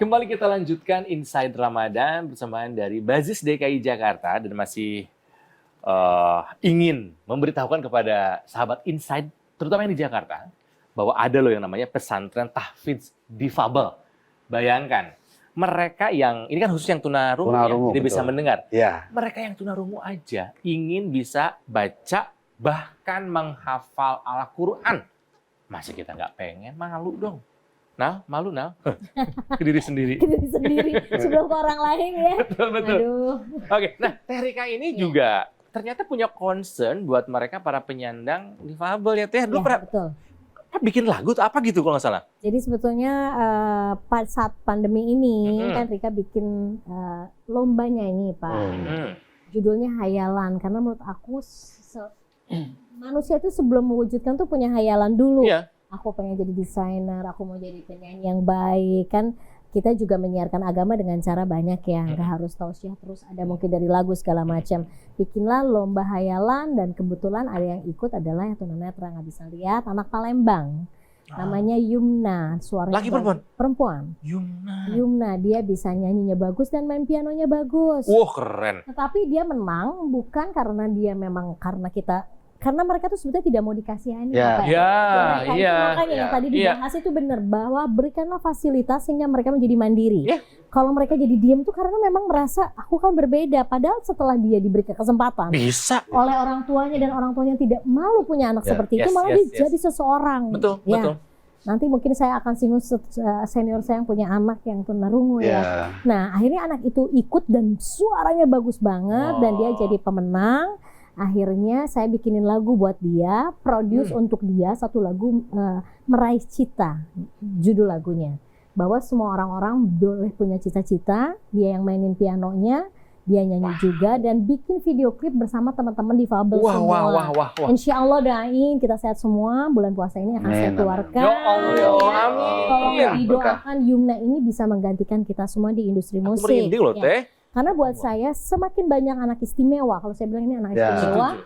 Kembali kita lanjutkan Inside Ramadan bersamaan dari Bazis DKI Jakarta dan masih ingin memberitahukan kepada sahabat Inside, terutama yang di Jakarta, bahwa ada loh yang namanya pesantren tahfidz difabel. Bayangkan, mereka yang, ini kan khusus yang tunarungu ya, tidak bisa mendengar. Ya. Mereka yang tunarungu aja ingin bisa baca, bahkan menghafal Al-Quran. Masa kita nggak pengen? Malu dong. Nah, malu Nal? Ke diri sendiri. Ke diri sendiri, sebelum ke orang lain ya. Betul. Aduh. Oke, nah Teh Rika ini juga ternyata punya concern buat mereka para penyandang difabel ya Teh. Dulu Ya, pernah betul. bikin lagu atau apa gitu kalau nggak salah? Jadi sebetulnya saat pandemi ini kan Rika bikin lomba nyanyi Pak. Judulnya Hayalan, karena menurut aku manusia itu sebelum mewujudkan tuh punya hayalan dulu. Iya. Aku pengen jadi desainer, aku mau jadi penyanyi yang baik. Kan kita juga menyiarkan agama dengan cara banyak ya, nggak harus tausiah terus, ada mungkin dari lagu segala macam. Bikinlah lomba hayalan dan kebetulan ada yang ikut adalah yang tunanetra nggak bisa lihat, anak Palembang. Namanya Yumna, suaranya Laki perempuan? Perempuan. Yumna, dia bisa nyanyinya bagus dan main pianonya bagus. Wah, keren. Tetapi dia menang bukan karena dia memang karena mereka tuh sebetulnya tidak mau dikasihani. Iya. Makanya yang tadi dibahas itu benar, bahwa berikanlah fasilitas sehingga mereka menjadi mandiri. Iya. Kalau mereka jadi diem tuh karena memang merasa aku kan berbeda. Padahal setelah dia diberi kesempatan Bisa oleh orang tuanya dan orang tuanya tidak malu punya anak seperti itu, malah dia jadi seseorang. Betul. Nanti mungkin saya akan singgung senior saya yang punya anak yang tunarungu ya. Nah akhirnya anak itu ikut dan suaranya bagus banget dan dia jadi pemenang. Akhirnya saya bikinin lagu buat dia, produce untuk dia satu lagu Meraih Cita, judul lagunya. Bahwa semua orang-orang boleh punya cita-cita, dia yang mainin pianonya, dia nyanyi juga dan bikin video klip bersama teman-teman difabel semua. Insya Allah doain kita sehat semua, bulan puasa ini akan saya keluarkan. Ya Allah, amin. Tolong didoakan Yumna ini bisa menggantikan kita semua di industri musik. Aku merinding loh Teh. Karena buat saya semakin banyak anak istimewa, kalau saya bilang ini anak istimewa,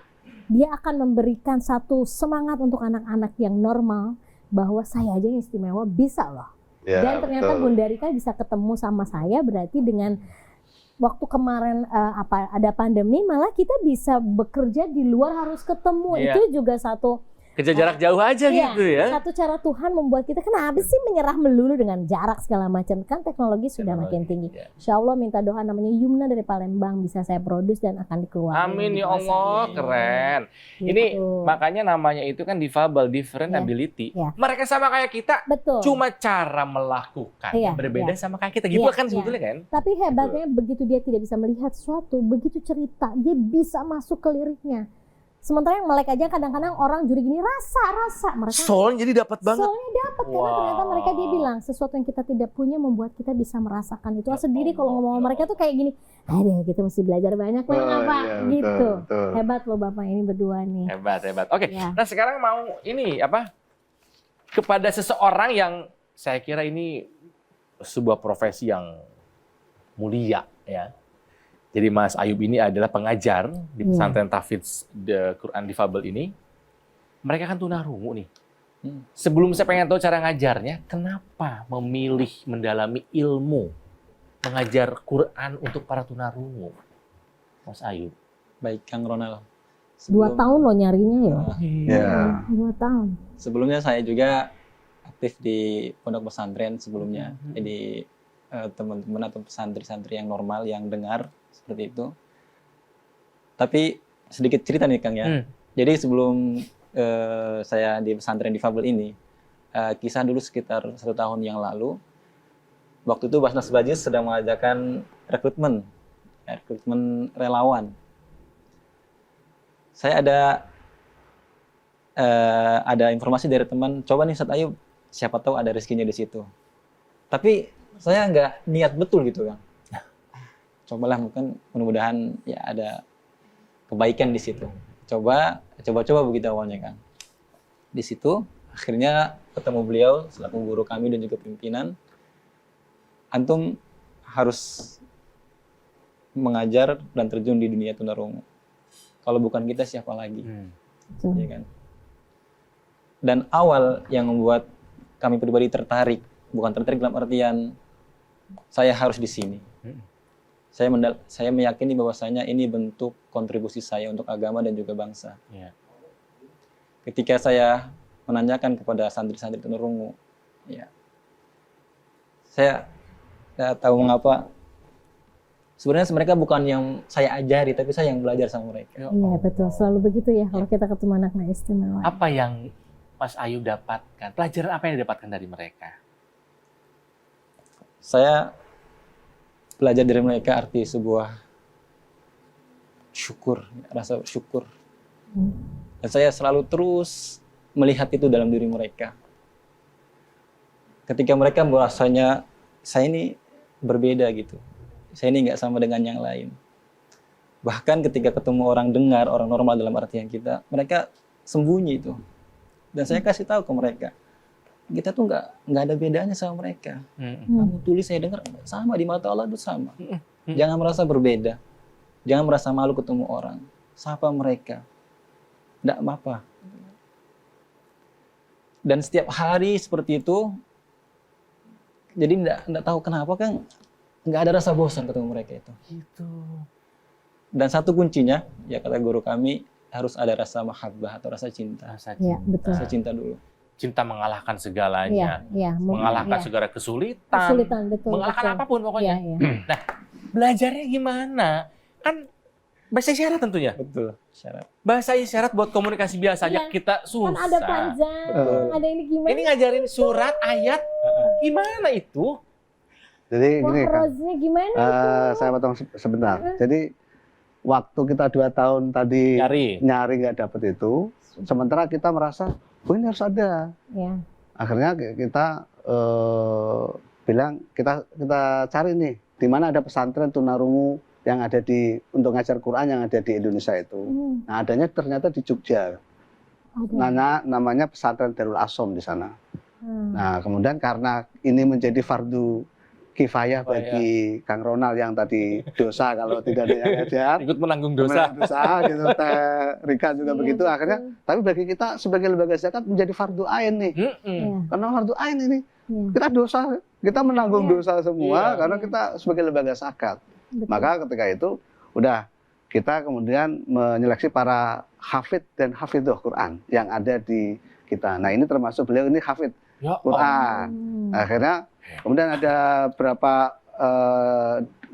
dia akan memberikan satu semangat untuk anak-anak yang normal bahwa saya aja yang istimewa bisa loh. Dan ternyata Bunda Rika bisa ketemu sama saya, berarti dengan waktu kemarin ada pandemi malah kita bisa bekerja di luar harus ketemu. Itu juga satu kerja jarak jauh aja gitu ya. Satu cara Tuhan membuat kita kenapa sih menyerah melulu dengan jarak segala macam, kan teknologi sudah makin tinggi. Insya Allah minta doa, namanya Yumna dari Palembang bisa saya produce dan akan dikeluarkan. Amin ya Allah, keren. Gitu. Ini makanya namanya itu kan difabel, different ability. Mereka sama kayak kita, cuma cara melakukan berbeda sama kayak kita. Gitu kan sebetulnya kan. Tapi hebatnya begitu dia tidak bisa melihat sesuatu, begitu cerita dia bisa masuk ke liriknya. Sementara yang melek aja kadang-kadang orang juri gini rasa mereka soalnya jadi dapat banget. Soalnya dapat karena ternyata mereka dia bilang sesuatu yang kita tidak punya membuat kita bisa merasakan itu sendiri. Kalau ngomong mereka tuh kayak gini, ada kita mesti belajar banyak Pak gitu. Betul. Hebat loh Bapak ini berdua nih. Hebat. Oke. Nah sekarang mau ini apa? Kepada seseorang yang saya kira ini sebuah profesi yang mulia ya. Jadi Mas Ayub ini adalah pengajar di pesantren tahfidz Quran difabel ini. Mereka kan tunarungu nih. Sebelum saya pengen tahu cara ngajarnya, kenapa memilih mendalami ilmu mengajar Quran untuk para tunarungu, Mas Ayub? Baik, Kang Ronald. 2 tahun loh nyarinya ya. 2 tahun. Sebelumnya saya juga aktif di pondok pesantren sebelumnya. Jadi teman-teman atau santri-santri yang normal yang dengar seperti itu. Tapi sedikit cerita nih Kang ya. Jadi sebelum saya di pesantren difabel ini, kisah dulu sekitar 1 tahun yang lalu. Waktu itu Basnas Bajis sedang mengadakan rekrutmen relawan. Saya ada informasi dari teman, coba nih Ustaz Ayub, siapa tahu ada rezekinya di situ. Tapi saya nggak niat betul gitu Kang. Cobalah mungkin mudah-mudahan ya ada kebaikan di situ. Coba begitu awalnya Kang. Di situ akhirnya ketemu beliau selaku guru kami dan juga pimpinan. Antum harus mengajar dan terjun di dunia tunarungu. Kalau bukan kita siapa lagi? Ya kan? Dan awal yang membuat kami pribadi tertarik, bukan tertarik dalam artian saya harus di sini. Saya meyakini bahwasanya ini bentuk kontribusi saya untuk agama dan juga bangsa. Iya. Ketika saya menanyakan kepada santri-santri tunarungu, ya, saya tidak tahu mengapa. Sebenarnya mereka bukan yang saya ajari, tapi saya yang belajar sama mereka. Iya betul, selalu begitu ya kalau kita ketemu anak istimewa. Apa yang Mas Ayub dapatkan? Pelajaran apa yang didapatkan dari mereka? Saya belajar dari mereka arti sebuah syukur, rasa bersyukur. Dan saya selalu terus melihat itu dalam diri mereka. Ketika mereka merasanya saya ini berbeda gitu. Saya ini nggak sama dengan yang lain. Bahkan ketika ketemu orang dengar, orang normal dalam artian kita, mereka sembunyi itu. Dan saya kasih tahu ke mereka, kita tuh nggak ada bedanya sama mereka. Kamu tulis, saya dengar, sama di mata Allah itu sama. Jangan merasa berbeda. Jangan merasa malu ketemu orang. Sapa mereka. Nggak apa-apa. Dan setiap hari seperti itu, jadi nggak tahu kenapa kan, nggak ada rasa bosan ketemu mereka itu. Gitu. Dan satu kuncinya, ya kata guru kami, harus ada rasa mahabbah atau rasa cinta. Iya betul. Rasa cinta dulu. Cinta mengalahkan segalanya, mengalahkan segala kesulitan, betul, mengalahkan betul. apapun pokoknya. Nah, belajarnya gimana? Kan bahasa isyarat tentunya. Betul. Syarat. Bahasa isyarat buat komunikasi biasa aja kita susah. Kan ada panjang, ada ini gimana? Ini ngajarin surat, ayat, gimana itu? Jadi gini kan, Mahroznya gimana saya potong sebentar. Jadi waktu kita 2 tahun tadi nyari nggak dapet itu, sementara kita merasa, oh ini harus ada. Ya. Akhirnya kita bilang kita cari nih, di mana ada pesantren tunarungu yang ada untuk ngajar Quran yang ada di Indonesia itu. Nah adanya ternyata di Jogja. Namanya pesantren Darul Asom di sana. Nah kemudian karena ini menjadi fardu kifayah bagi Kang Ronald yang tadi dosa kalau tidak ada yang ikut menanggung dosa. Gitu, Rika juga begitu. Akhirnya, tapi bagi kita sebagai lembaga zakat menjadi fardu ain nih. Karena fardu ain ini kita dosa, kita menanggung dosa semua karena kita sebagai lembaga zakat. Maka ketika itu udah kita kemudian menyeleksi para hafid dan hafidhoh Quran yang ada di kita. Nah ini termasuk beliau ini hafid Quran. Akhirnya kemudian ada berapa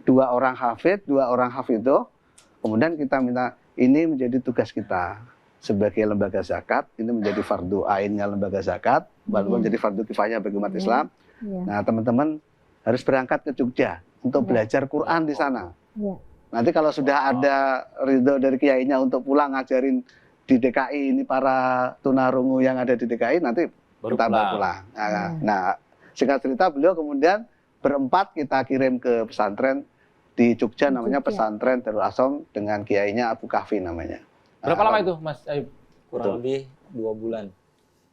2 orang hafid, 2 orang hafidhoh. Kemudian kita minta ini menjadi tugas kita sebagai lembaga zakat. Ini menjadi fardu ainnya lembaga zakat, walaupun menjadi fardu kifayah bagi umat Islam. Nah teman-teman harus berangkat ke Jogja untuk belajar Quran di sana. Nanti kalau sudah ada ridho dari kiainya untuk pulang ngajarin di DKI ini para tunarungu yang ada di DKI, nanti kita baru pulang. Nah, singkat cerita beliau kemudian berempat kita kirim ke pesantren di Jogja namanya pesantren Darul Asom dengan kiainya Abu Kahfi namanya. Berapa lama itu Mas Ayub? Kurang lebih 2 bulan.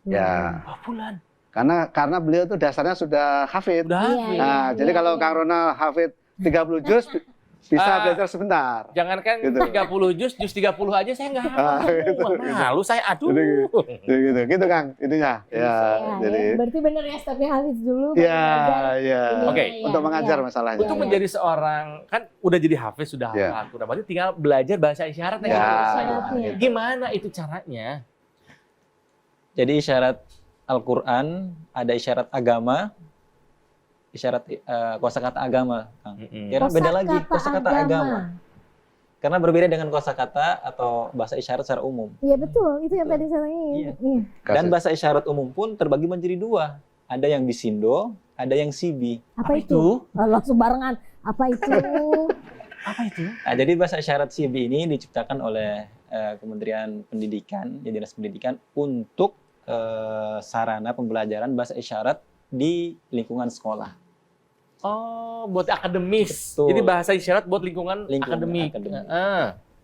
Ya. 2 bulan. Karena beliau itu dasarnya sudah hafid. Nah, jadi kalau Kang Ronald hafid 30 juz bisa belajar sebentar. Jangankan gitu. 30 juz 30 aja saya nggak hafal. Malu saya, aduh. Gitu Kang, intinya. Jadi berarti benar ya stepnya hafiz dulu. Oke. Untuk mengajar masalahnya. Untuk menjadi seorang, kan udah jadi hafiz, sudah hafal Quran, berarti tinggal belajar bahasa isyarat. Gimana itu caranya? Jadi isyarat Al-Quran, ada isyarat agama, isyarat kosakata agama, Kang. Kira beda lagi kosakata agama. Karena berbeda dengan kosakata atau bahasa isyarat secara umum. Iya betul, itu yang tadi saya tanya. Dan bahasa isyarat umum pun terbagi menjadi 2. Ada yang bisindo, ada yang sibi. Apa itu? Langsung barengan. Apa itu? Apa itu? Nah, jadi bahasa isyarat sibi ini diciptakan oleh Kementerian Pendidikan, ya Dinas Pendidikan untuk sarana pembelajaran bahasa isyarat di lingkungan sekolah. Oh, buat akademis. Betul. Jadi bahasa isyarat buat lingkungan akademik.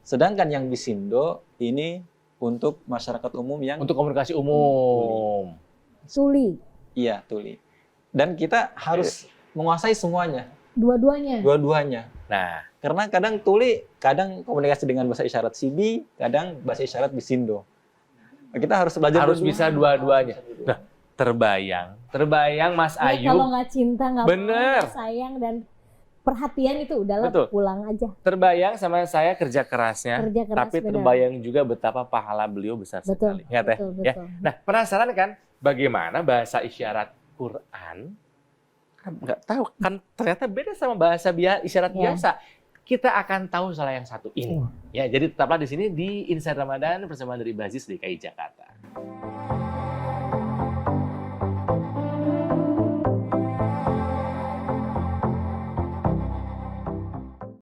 Sedangkan yang bisindo ini untuk masyarakat umum yang untuk komunikasi umum. Tuli. Iya, tuli. Dan kita harus menguasai semuanya. Dua-duanya. Nah, karena kadang tuli, kadang komunikasi dengan bahasa isyarat sibi, kadang bahasa isyarat bisindo. Kita harus belajar harus bisa dua-duanya. Nah, Terbayang Mas Ya, Ayub. kalau nggak cinta, nggak mau, Bener. nggak sayang dan perhatian itu udahlah Betul. pulang aja. Terbayang sama saya kerja kerasnya, Kerja keras, tapi benar. terbayang juga betapa pahala beliau besar Betul, sekali. Ingat ya? betul, Ya. betul. Nah, penasaran kan bagaimana bahasa isyarat Quran? Kan nggak tahu kan ternyata beda sama bahasa isyarat Ya. biasa. Kita akan tahu salah yang satu ini. Ya, jadi tetaplah di sini di Inside Ramadan bersama dari Bazis DKI Jakarta.